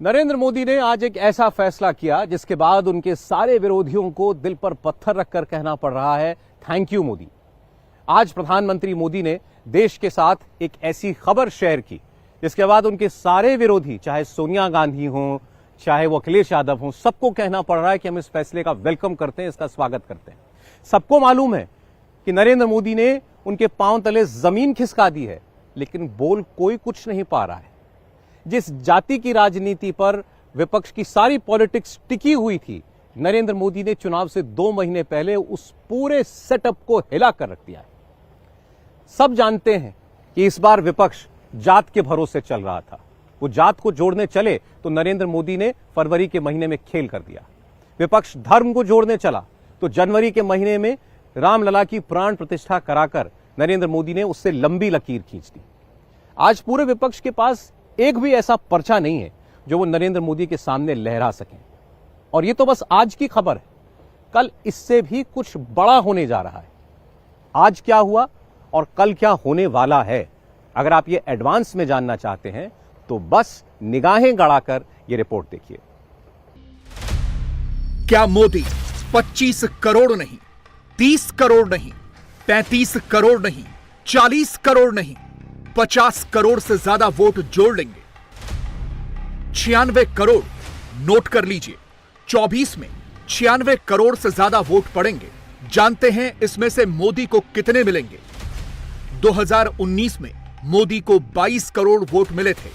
नरेंद्र मोदी ने आज एक ऐसा फैसला किया जिसके बाद उनके सारे विरोधियों को दिल पर पत्थर रखकर कहना पड़ रहा है, थैंक यू मोदी। आज प्रधानमंत्री मोदी ने देश के साथ एक ऐसी खबर शेयर की जिसके बाद उनके सारे विरोधी, चाहे सोनिया गांधी हों, चाहे वो अखिलेश यादव हों, सबको कहना पड़ रहा है कि हम इस फैसले का वेलकम करते हैं, इसका स्वागत करते हैं। सबको मालूम है कि नरेंद्र मोदी ने उनके पांव तले जमीन खिसका दी है, लेकिन बोल कोई कुछ नहीं पा रहा है। जिस जाति की राजनीति पर विपक्ष की सारी पॉलिटिक्स टिकी हुई थी, नरेंद्र मोदी ने चुनाव से 2 महीने पहले उस पूरे सेटअप को हिला कर रख दिया है। सब जानते हैं कि इस बार विपक्ष जात के भरोसे चल रहा था। वो जात को जोड़ने चले तो नरेंद्र मोदी ने फरवरी के महीने में खेल कर दिया। विपक्ष धर्म को जोड़ने चला तो जनवरी के महीने में रामलला की प्राण प्रतिष्ठा कराकर नरेंद्र मोदी ने उससे लंबी लकीर खींच दी। आज पूरे विपक्ष के पास एक भी ऐसा पर्चा नहीं है जो वो नरेंद्र मोदी के सामने लहरा सकें। और ये तो बस आज की खबर है, कल इससे भी कुछ बड़ा होने जा रहा है। आज क्या हुआ और कल क्या होने वाला है, अगर आप ये एडवांस में जानना चाहते हैं तो बस निगाहें गड़ाकर ये रिपोर्ट देखिए। क्या मोदी 25 करोड़ नहीं, 30 करोड़ नहीं, 35 करोड़ नहीं, 40 करोड़ नहीं, 50 करोड़ से ज्यादा वोट जोड़ लेंगे? 96 करोड़ नोट कर लीजिए। 24 में 96 करोड़ से ज्यादा वोट पड़ेंगे। जानते हैं इसमें से मोदी को कितने मिलेंगे? 2019 में मोदी को 22 करोड़ वोट मिले थे।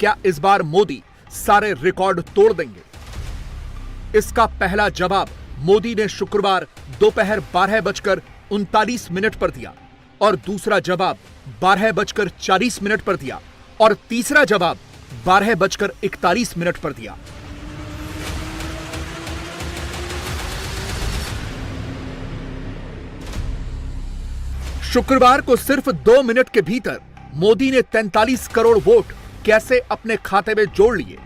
क्या इस बार मोदी सारे रिकॉर्ड तोड़ देंगे? इसका पहला जवाब मोदी ने शुक्रवार दोपहर 12:39 पर दिया और दूसरा जवाब 12:40 पर दिया और तीसरा जवाब 12:41 पर दिया। शुक्रवार को सिर्फ 2 मिनट के भीतर मोदी ने 43 करोड़ वोट कैसे अपने खाते में जोड़ लिए?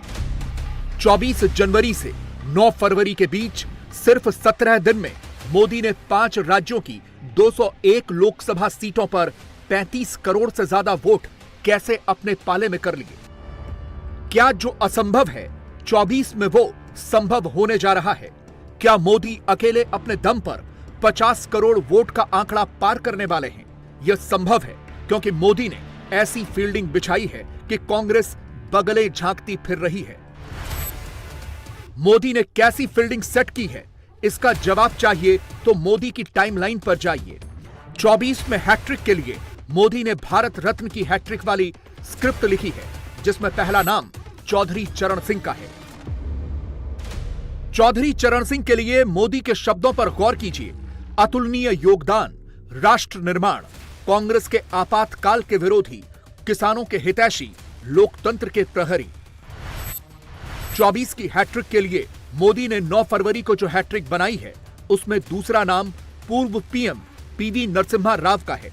24 जनवरी से 9 फरवरी के बीच सिर्फ 17 दिन में मोदी ने 5 राज्यों की 201 लोकसभा सीटों पर 35 करोड़ से ज्यादा वोट कैसे अपने पाले में कर लिए? क्या जो असंभव है 24 में वो संभव होने जा रहा है? क्या मोदी अकेले अपने दम पर 50 करोड़ वोट का आंकड़ा पार करने वाले हैं? यह संभव है क्योंकि मोदी ने ऐसी फील्डिंग बिछाई है कि कांग्रेस बगले झांकती फिर रही है। मोदी ने कैसी फील्डिंग सेट की है, इसका जवाब चाहिए तो मोदी की टाइमलाइन पर जाइए। 24 में हैट्रिक के लिए मोदी ने भारत रत्न की हैट्रिक वाली स्क्रिप्ट लिखी है, जिसमें पहला नाम चौधरी चरण सिंह का है। चौधरी चरण सिंह के लिए मोदी के शब्दों पर गौर कीजिए। अतुलनीय योगदान, राष्ट्र निर्माण, कांग्रेस के आपातकाल के विरोधी, किसानों के हितैषी, लोकतंत्र के प्रहरी। 24 की हैट्रिक के लिए मोदी ने 9 फरवरी को जो हैट्रिक बनाई है उसमें दूसरा नाम पूर्व पीएम पीवी नरसिम्हा राव का है।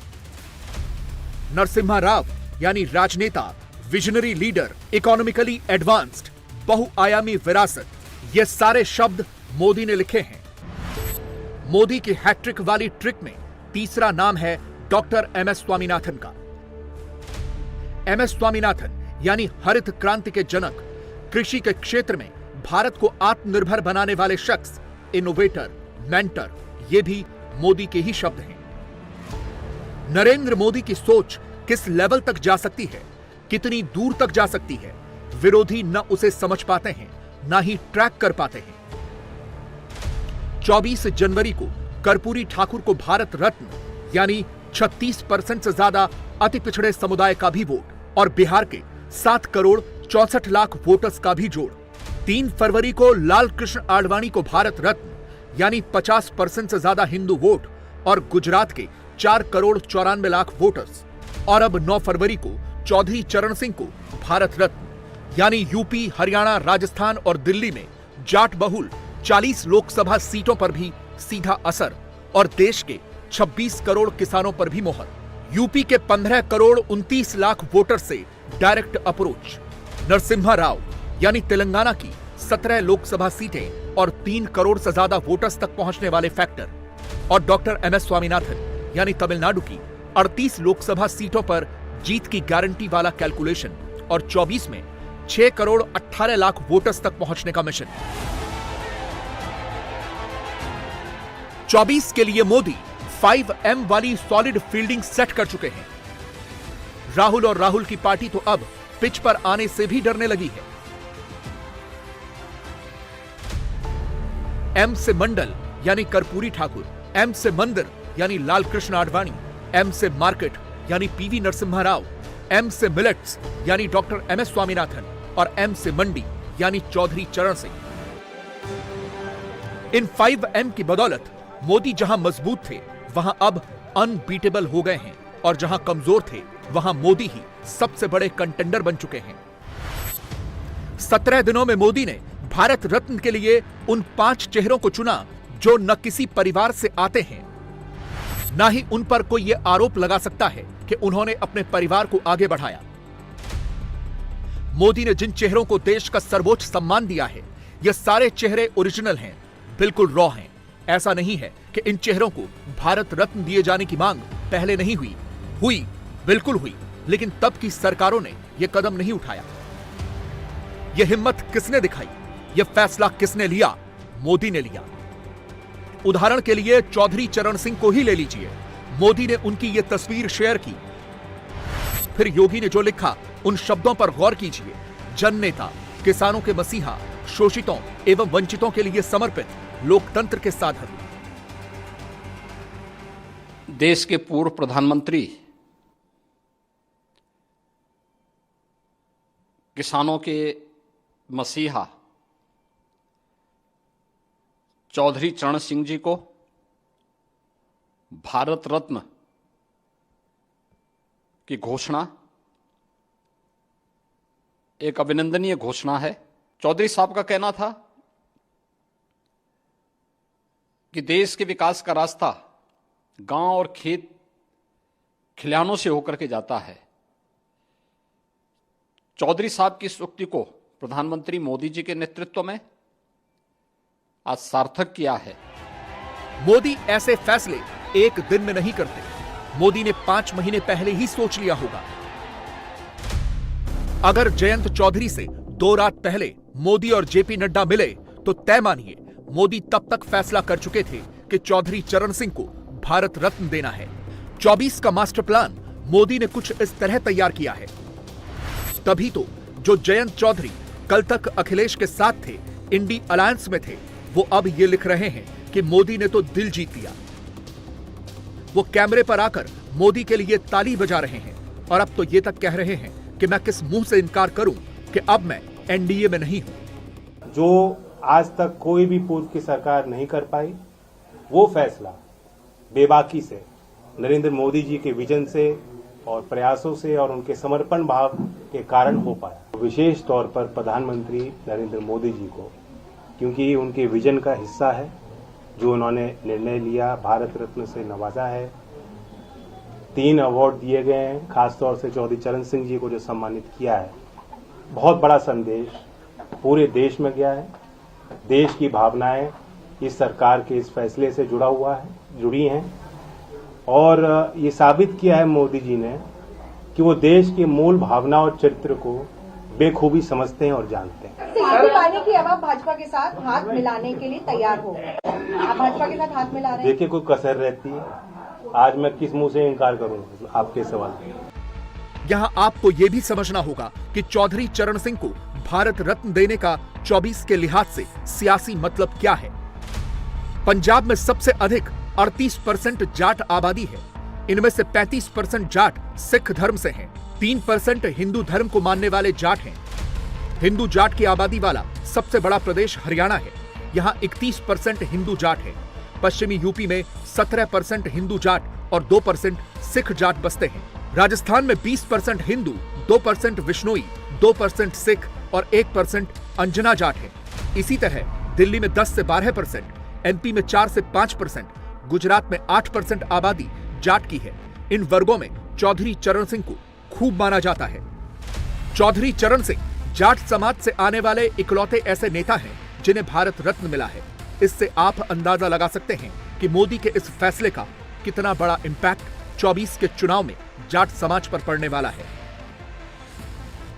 नरसिम्हा राव यानी राजनेता, विजनरी लीडर, इकोनॉमिकली एडवांस्ड, बहुआयामी विरासत, ये सारे शब्द मोदी ने लिखे हैं। मोदी की हैट्रिक वाली ट्रिक में तीसरा नाम है डॉक्टर एमएस स्वामीनाथन का। एमएस स्वामीनाथन यानी हरित क्रांति के जनक, कृषि के क्षेत्र में भारत को आत्मनिर्भर बनाने वाले शख्स, इनोवेटर, मेंटर, ये भी मोदी के ही शब्द हैं। नरेंद्र मोदी की सोच किस लेवल तक जा सकती है, कितनी दूर तक जा सकती है, विरोधी न उसे समझ पाते हैं, न ही ट्रैक कर पाते हैं। 24 जनवरी को कर्पूरी ठाकुर को भारत रत्न यानी 36% से ज्यादा अति पिछड़े समुदाय का भी वोट और बिहार के 7 करोड़ 64 लाख वोटर्स का भी जोड़। 3 फरवरी को लाल कृष्ण आडवाणी को भारत रत्न यानी 50% से ज्यादा हिंदू वोट और गुजरात के 4 करोड़ 94 लाख वोटर्स। और अब 9 फरवरी को चौधरी चरण सिंह को भारत रत्न यानी यूपी, हरियाणा, राजस्थान और दिल्ली में जाट बहुल 40 लोकसभा सीटों पर भी सीधा असर और देश के 26 करोड़ किसानों पर भी मोहर। यूपी के 15 करोड़ 29 लाख वोटर से डायरेक्ट अप्रोच। नरसिम्हा राव यानी तेलंगाना की 17 लोकसभा सीटें और 3 करोड़ से ज्यादा वोटर्स तक पहुंचने वाले फैक्टर। और डॉक्टर एमएस स्वामीनाथन यानी तमिलनाडु की 38 लोकसभा सीटों पर जीत की गारंटी वाला कैलकुलेशन और 24 में 6 करोड़ 18 लाख वोटर्स तक पहुंचने का मिशन। 24 के लिए मोदी 5M वाली सॉलिड फील्डिंग सेट कर चुके हैं। राहुल और राहुल की पार्टी तो अब पिच पर आने से भी डरने लगी है। एम से मंडल यानी कर्पूरी ठाकुर, एम से मंदिर यानी लाल कृष्ण आडवाणी, एम से मार्केट यानी पीवी नरसिम्हा राव, एम से मिलेट्स यानी डॉक्टर MS स्वामीनाथन और एम से मंडी यानी चौधरी चरण सिंह। इन 5M की बदौलत मोदी जहां मजबूत थे वहां अब अनबीटेबल हो गए हैं और जहां कमजोर थे वहां मोदी ही सबसे बड़े कंटेंडर बन चुके हैं। 17 दिनों में मोदी ने भारत रत्न के लिए उन 5 चेहरों को चुना जो न किसी परिवार से आते हैं, ना ही उन पर कोई यह आरोप लगा सकता है कि उन्होंने अपने परिवार को आगे बढ़ाया। मोदी ने जिन चेहरों को देश का सर्वोच्च सम्मान दिया है, ये सारे चेहरे ओरिजिनल हैं, बिल्कुल रॉ हैं। ऐसा नहीं है कि इन चेहरों को भारत रत्न दिए जाने की मांग पहले नहीं हुई, बिल्कुल हुई, लेकिन तब की सरकारों ने यह कदम नहीं उठाया। यह हिम्मत किसने दिखाई, यह फैसला किसने लिया? मोदी ने लिया। उदाहरण के लिए चौधरी चरण सिंह को ही ले लीजिए। मोदी ने उनकी यह तस्वीर शेयर की, फिर योगी ने जो लिखा उन शब्दों पर गौर कीजिए। जननेता, किसानों के मसीहा, शोषितों एवं वंचितों के लिए समर्पित, लोकतंत्र के साधक। देश के पूर्व प्रधानमंत्री, किसानों के मसीहा चौधरी चरण सिंह जी को भारत रत्न की घोषणा एक अभिनंदनीय घोषणा है। चौधरी साहब का कहना था कि देश के विकास का रास्ता गांव और खेत खलिहानों से होकर के जाता है। चौधरी साहब की इस उक्ति को प्रधानमंत्री मोदी जी के नेतृत्व में आज सार्थक किया है। मोदी ऐसे फैसले एक दिन में नहीं करते। मोदी ने 5 महीने पहले ही सोच लिया होगा। अगर जयंत चौधरी से 2 रात पहले मोदी और जेपी नड्डा मिले तो तय मानिए मोदी तब तक फैसला कर चुके थे कि चौधरी चरण सिंह को भारत रत्न देना है। 24 का मास्टर प्लान मोदी ने कुछ इस तरह तैयार किया है। तभी तो जो जयंत चौधरी कल तक अखिलेश के साथ थे, इंडी अलायंस में थे, वो अब ये लिख रहे हैं कि मोदी ने तो दिल जीत लिया। वो कैमरे पर आकर मोदी के लिए ताली बजा रहे हैं और अब तो ये तक कह रहे हैं कि मैं किस मुंह से इनकार करूं कि अब मैं एनडीए में नहीं हूं। जो आज तक कोई भी पूर्व की सरकार नहीं कर पाई, वो फैसला बेबाकी से नरेंद्र मोदी जी के विजन से और प्रयासों से और उनके समर्पण भाव के कारण हो पाया। विशेष तौर पर प्रधानमंत्री नरेंद्र मोदी जी को, क्योंकि उनके विजन का हिस्सा है जो उन्होंने निर्णय लिया, भारत रत्न से नवाजा है। 3 अवार्ड दिए गए हैं, खासतौर से चौधरी चरण सिंह जी को जो सम्मानित किया है। बहुत बड़ा संदेश पूरे देश में गया है। देश की भावनाएं इस सरकार के इस फैसले से जुड़ी हैं और ये साबित किया है मोदी जी ने कि वो देश के मूल भावना और चरित्र को बेखूबी समझते हैं और जानते हैं। सीट पाने की अब आप भाजपा के साथ हाथ मिलाने के लिए तैयार हो, आप भाजपा के साथ हाथ मिला रहे हैं। देखिए, कोई कसर रहती है। आज मैं किस मुंह से इनकार करूं आपके सवाल। यहाँ आपको ये भी समझना होगा कि चौधरी चरण सिंह को भारत रत्न देने का 24 के लिहाज से सियासी मतलब क्या है। पंजाब में सबसे अधिक 38% जाट आबादी है। इनमें से 35% जाट सिख धर्म से हैं, 3% हिंदू धर्म को मानने वाले जाट हैं। हिंदू जाट की आबादी वाला सबसे बड़ा प्रदेश हरियाणा है। यहाँ 31% हिंदू जाट है। पश्चिमी यूपी में 17% हिंदू जाट और 2% सिख जाट बसते हैं। राजस्थान में 20% हिंदू, 2% विश्नोई, 2% सिख और 1% अंजना जाट है। इसी तरह दिल्ली में 10 से 12%, एमपी में 4 से 5%, गुजरात में 8% आबादी जाट की है। इन वर्गों में चौधरी चरण सिंह को खूब माना जाता है। चौधरी चरण सिंह जाट समाज से आने वाले इकलौते ऐसे नेता हैं जिन्हें भारत रत्न मिला है। इससे आप अंदाजा लगा सकते हैं कि मोदी के इस फैसले का कितना बड़ा इंपैक्ट 24 के चुनाव में जाट समाज पर पड़ने वाला है।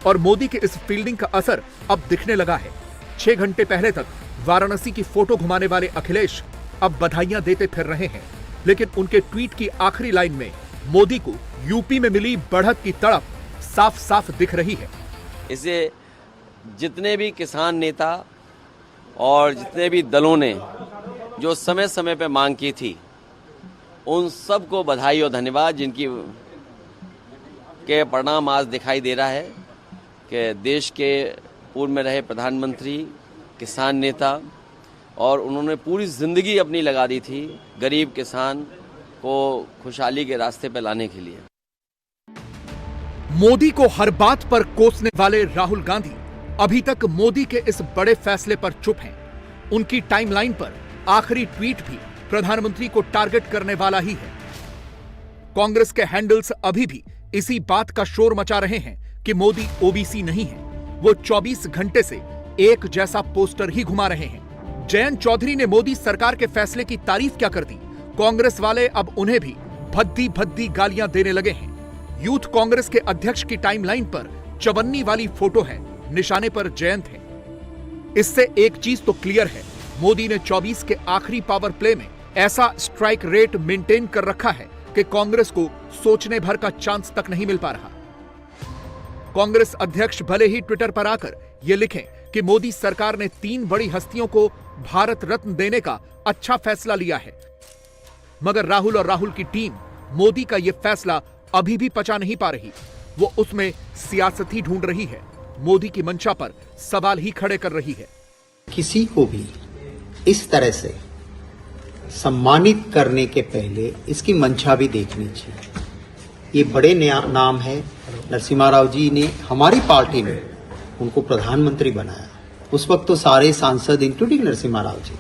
और मोदी के इस फील्डिंग का असर अब दिखने लगा है। 6 घंटे पहले तक वाराणसी की फोटो घुमाने वाले अखिलेश अब बधाइयां देते फिर रहे हैं, लेकिन उनके ट्वीट की आखिरी लाइन में मोदी को यूपी में मिली बढ़त की तड़प साफ साफ दिख रही है। इसे जितने भी किसान नेता और जितने भी दलों ने जो समय समय पर मांग की थी, उन सबको बधाई और धन्यवाद, जिनकी के परिणाम आज दिखाई दे रहा है कि देश के पूर्व में रहे प्रधानमंत्री, किसान नेता, और उन्होंने पूरी जिंदगी अपनी लगा दी थी गरीब किसान को खुशहाली के रास्ते पर लाने के लिए। मोदी को हर बात पर कोसने वाले राहुल गांधी अभी तक मोदी के इस बड़े फैसले पर चुप हैं। उनकी टाइमलाइन पर आखिरी ट्वीट भी प्रधानमंत्री को टारगेट करने वाला ही है। कांग्रेस के हैंडल्स अभी भी इसी बात का शोर मचा रहे हैं कि मोदी ओबीसी नहीं है। वो 24 घंटे से एक जैसा पोस्टर ही घुमा रहे हैं। जयंत चौधरी ने मोदी सरकार के फैसले की तारीफ क्या कर दी। कांग्रेस वाले अब उन्हें भी भद्दी भद्दी गालियां देने लगे हैं। यूथ कांग्रेस के अध्यक्ष की टाइमलाइन पर चवन्नी वाली फोटो है, निशाने पर जयंत है। इससे एक चीज तो क्लियर है, मोदी ने 24 के आखिरी पावर प्ले में ऐसा स्ट्राइक रेट मेंटेन कर रखा है कि कांग्रेस को सोचने भर का चांस तक नहीं मिल पा रहा। कांग्रेस अध्यक्ष भले ही ट्विटर पर आकर यह लिखें कि मोदी सरकार ने 3 बड़ी हस्तियों को भारत रत्न देने का अच्छा फैसला लिया है, मगर राहुल और राहुल की टीम मोदी का यह फैसला अभी भी पचा नहीं पा रही। वो उसमें सियासत ही ढूंढ रही है, मोदी की मंशा पर सवाल ही खड़े कर रही है। किसी को भी इस तरह से सम्मानित करने के पहले इसकी मंशा भी देखनी चाहिए। ये बड़े नाम है। नरसिम्हा राव जी ने, हमारी पार्टी ने उनको प्रधानमंत्री बनाया। उस वक्त तो सारे सांसद इंक्लूडिंग नरसिम्हा राव जी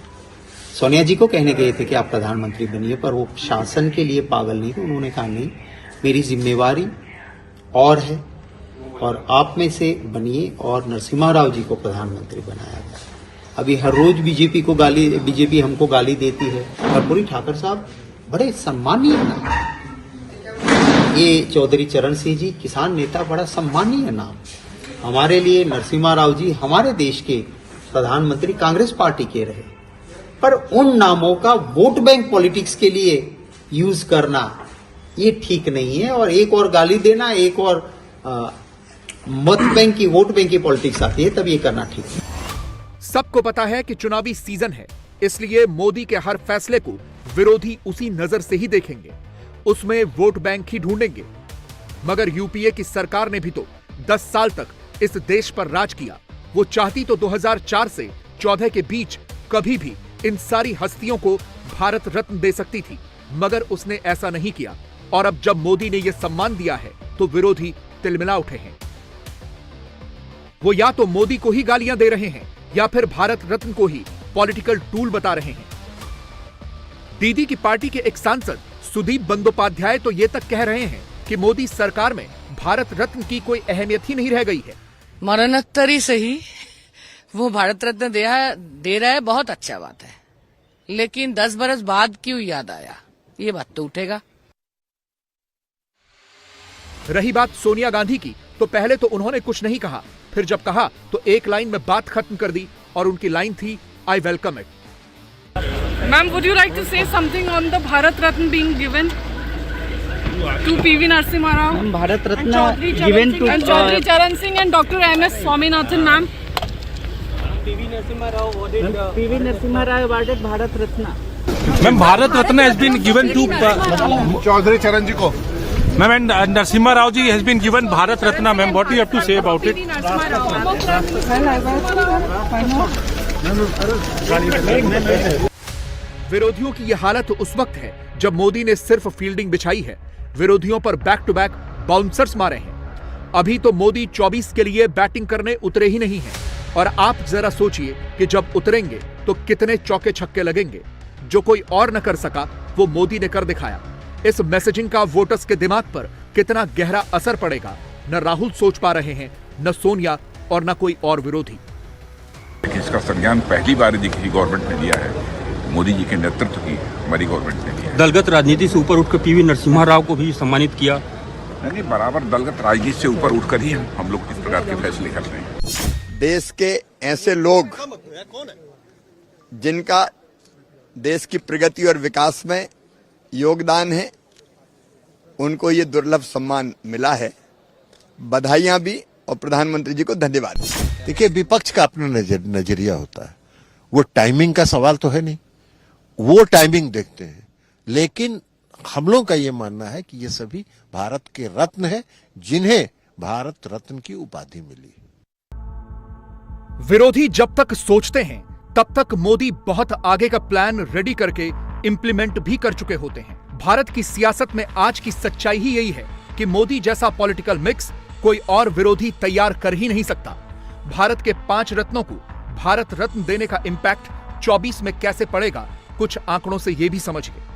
सोनिया जी को कहने गए थे कि आप प्रधानमंत्री बनिए, पर वो शासन के लिए पागल नहीं थे। उन्होंने कहा नहीं, मेरी जिम्मेवारी और है और आप में से बनिए, और नरसिम्हा राव जी को प्रधानमंत्री बनाया गया। अभी हर रोज बीजेपी हमको गाली देती है। कर्पूरी ठाकुर साहब बड़े सम्मानीय नाम, ये चौधरी चरण सिंह जी किसान नेता, बड़ा सम्मानीय नाम। हमारे लिए नरसिम्हा राव जी हमारे देश के प्रधानमंत्री कांग्रेस पार्टी के रहे, पर उन नामों का वोट बैंक पॉलिटिक्स के लिए यूज करना ये ठीक नहीं है। और एक और गाली देना, एक और मत बैंक की, वोट बैंक की पॉलिटिक्स आती है, तब ये करना ठीक है। सबको पता है कि चुनावी सीजन है, इसलिए मोदी के हर फैसले को विरोधी उसी नजर से ही देखेंगे, उसमें वोट बैंक ही ढूंढेंगे। मगर यूपीए की सरकार ने भी तो 10 साल तक इस देश पर राज किया। वो चाहती तो 2004 से 14 के बीच कभी भी इन सारी हस्तियों को भारत रत्न दे सकती थी, मगर उसने ऐसा नहीं किया। और अब जब मोदी ने यह सम्मान दिया है तो विरोधी तिलमिला उठे हैं। वो या तो मोदी को ही गालियां दे रहे हैं या फिर भारत रत्न को ही पॉलिटिकल टूल बता रहे हैं। दीदी की पार्टी के एक सांसद सुदीप बंदोपाध्याय तो ये तक कह रहे हैं कि मोदी सरकार में भारत रत्न की कोई अहमियत ही नहीं रह गई है। मरणोत्तरी से ही वो भारत रत्न दे रहा है, बहुत अच्छा बात है, लेकिन 10 बरस बाद क्यों याद आया, ये बात तो उठेगा। रही बात सोनिया गांधी की, तो पहले तो उन्होंने कुछ नहीं कहा, फिर जब कहा तो एक लाइन में बात खत्म कर दी, और उनकी लाइन थी, I welcome it. Ma'am, would you like to say something on the Bharat Ratna being given to PV Narasimha Rao? Bharat Ratna given to Chaudhary Charan Singh and Dr. M.S. Swaminathan, ma'am. PV Narasimha Rao awarded Bharat Ratna. Ma'am, Bharat Ratna has been given to Chaudhary Charan ji ko. Ma'am, and Narasimha Rao ji has been given Bharat Ratna. Ma'am, what do you have to say about it? विरोधियों की यह हालत उस वक्त है जब मोदी ने सिर्फ फील्डिंग बिछाई है, विरोधियों पर बैक टू बैक बाउंसर्स मारे हैं। अभी तो मोदी 24 के लिए बैटिंग करने उतरे ही नहीं हैं, और आप जरा सोचिए कि जब उतरेंगे तो कितने चौके छक्के लगेंगे। जो कोई और न कर सका वो मोदी ने कर दिखाया। इस मैसेजिंग का वोटर्स के दिमाग पर कितना गहरा असर पड़ेगा, न राहुल सोच पा रहे हैं, न सोनिया, और न कोई और विरोधी। इसका संज्ञान पहली बार गवर्नमेंट ने लिया है, मोदी जी के नेतृत्व की हमारी गवर्नमेंट ने लिया। दलगत राजनीति से ऊपर उठकर पीवी नरसिम्हा राव को भी सम्मानित किया। नहीं, बराबर दलगत राजनीति से ऊपर उठकर ही हम लोग इस प्रकार के फैसले करते हैं। देश के ऐसे लोग जिनका देश की प्रगति और विकास में योगदान है, उनको ये दुर्लभ सम्मान मिला है। बधाइयां भी और प्रधानमंत्री जी को धन्यवाद। देखिए, विपक्ष का अपना नजरिया होता है, वो टाइमिंग का सवाल तो है नहीं, वो टाइमिंग देखते हैं, लेकिन हम लोगों का ये मानना है कि ये सभी भारत के रत्न हैं, जिन्हें भारत रत्न की उपाधि मिली। विरोधी जब तक सोचते हैं तब तक मोदी बहुत आगे का प्लान रेडी करके इंप्लीमेंट भी कर चुके होते हैं। भारत की सियासत में आज की सच्चाई ही यही है कि मोदी जैसा पॉलिटिकल मिक्स कोई और विरोधी तैयार कर ही नहीं सकता। भारत के 5 रत्नों को भारत रत्न देने का इंपैक्ट 24 में कैसे पड़ेगा, कुछ आंकड़ों से यह भी समझिए।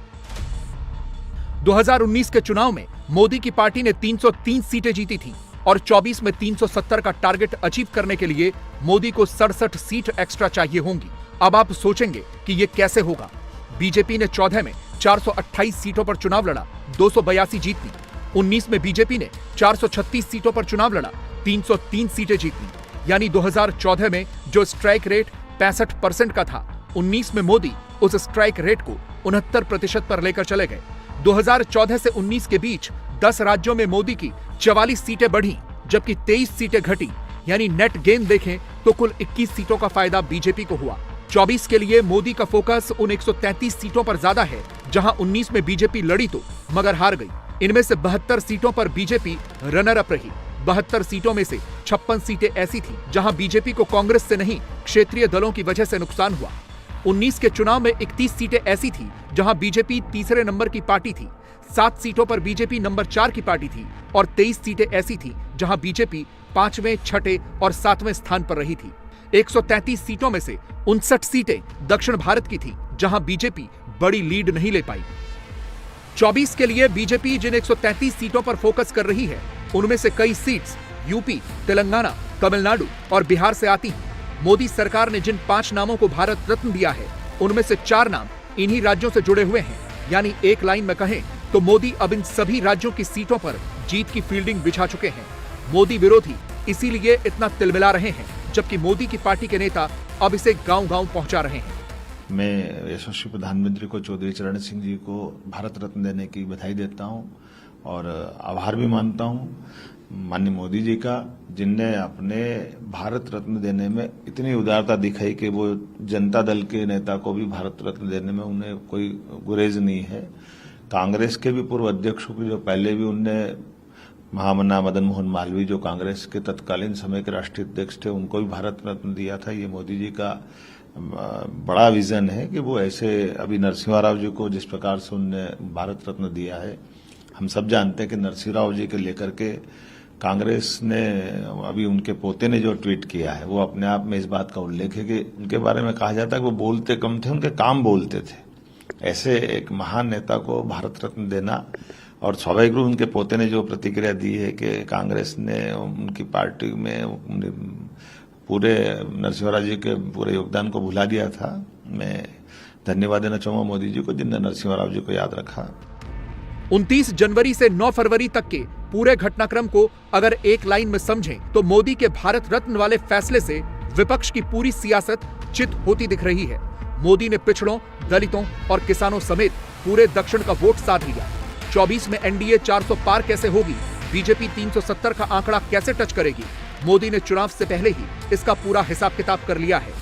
2019 के चुनाव में मोदी की पार्टी ने 303 सीटें जीती थी और 24 में 370 का टारगेट अचीव करने के लिए मोदी को 67 सीट एक्स्ट्रा चाहिए होंगी। अब आप सोचेंगे कि यह कैसे होगा। बीजेपी ने 14 में 428 सीटों पर चुनाव लड़ा, 282 जीत ली। 19 में बीजेपी ने 436 सीटों पर चुनाव लड़ा, 303 सीटें जीत ली। यानी 2014 में जो स्ट्राइक रेट 65% का था, 19 में मोदी उस स्ट्राइक रेट को 69% पर लेकर चले गए। 2014 से 19 के बीच 10 राज्यों में मोदी की 44 सीटें बढ़ी, जबकि 23 सीटें घटी। यानी नेट गेन देखें तो कुल 21 सीटों का फायदा बीजेपी को हुआ। 24 के लिए मोदी का फोकस उन 133 सीटों पर ज्यादा है जहां 19 में बीजेपी लड़ी तो मगर हार गई। इनमें से 72 सीटों पर बीजेपी रनर अप रही। 72 सीटों में से 56 सीटें ऐसी थी जहां बीजेपी को कांग्रेस से नहीं, क्षेत्रीय दलों की वजह से नुकसान हुआ। 19 के चुनाव में 31 सीटें ऐसी थी जहां बीजेपी तीसरे नंबर की पार्टी थी, 7 सीटों पर बीजेपी नंबर 4 की पार्टी थी और 23 सीटें ऐसी थी जहां बीजेपी 5वें, 6ठे और 7वें स्थान पर रही थी। 133 सीटों में से 59 सीटें दक्षिण भारत की थी जहां बीजेपी बड़ी लीड नहीं ले पाई। 24 के लिए बीजेपी जिन 133 सीटों पर फोकस कर रही है, उनमें से कई सीट्स यूपी, तेलंगाना, तमिलनाडु और बिहार से आती हैं। मोदी सरकार ने जिन 5 नामों को भारत रत्न दिया है, उनमें से 4 नाम इन्हीं राज्यों से जुड़े हुए हैं। यानी एक लाइन में कहें तो मोदी अब इन सभी राज्यों की सीटों पर जीत की फील्डिंग बिछा चुके हैं। मोदी विरोधी इसीलिए इतना तिलमिला रहे हैं, जबकि मोदी की पार्टी के नेता अब इसे गांव-गांव पहुंचा रहे हैं। मैं यशस्वी प्रधानमंत्री को, चौधरी चरण सिंह जी को भारत रत्न देने की बधाई देता हूं और आभार भी मानता हूं माननीय मोदी जी का, जिनने अपने भारत रत्न देने में इतनी उदारता दिखाई कि वो जनता दल के नेता को भी भारत रत्न देने में उन्हें कोई गुरेज नहीं है। कांग्रेस के भी पूर्व अध्यक्षों की, जो पहले भी उनने महामना मदन मोहन मालवीय, जो कांग्रेस के तत्कालीन समय के राष्ट्रीय अध्यक्ष थे, उनको भी भारत रत्न दिया था। ये मोदी जी का बड़ा विजन है कि वो ऐसे, अभी नरसिम्हा राव जी को जिस प्रकार से उनने भारत रत्न दिया है, हम सब जानते हैं कि नरसिम्हा राव जी के लेकर के कांग्रेस ने, अभी उनके पोते ने जो ट्वीट किया है, वो अपने आप में इस बात का उल्लेख है कि उनके बारे में कहा जाता है कि वो बोलते कम थे, उनके काम बोलते थे। ऐसे एक महान नेता को भारत रत्न देना, और स्वाभाविक रूप उनके पोते ने जो प्रतिक्रिया दी है कि कांग्रेस ने उनकी पार्टी में पूरे नरसिम्हा राव जी के पूरे योगदान को भुला दिया था। मैं धन्यवाद देना चाहूंगा मोदी जी को, जिनने नरसिम्हा राव जी को याद रखा। 29 जनवरी से 9 फरवरी तक के पूरे घटनाक्रम को अगर एक लाइन में समझें तो मोदी के भारत रत्न वाले फैसले से विपक्ष की पूरी सियासत चित होती दिख रही है। मोदी ने पिछड़ों, दलितों और किसानों समेत पूरे दक्षिण का वोट साध लिया। 24 में एनडीए 400 पार कैसे होगी, बीजेपी 370 का आंकड़ा कैसे टच करेगी, मोदी ने चुनाव से पहले ही इसका पूरा हिसाब किताब कर लिया है।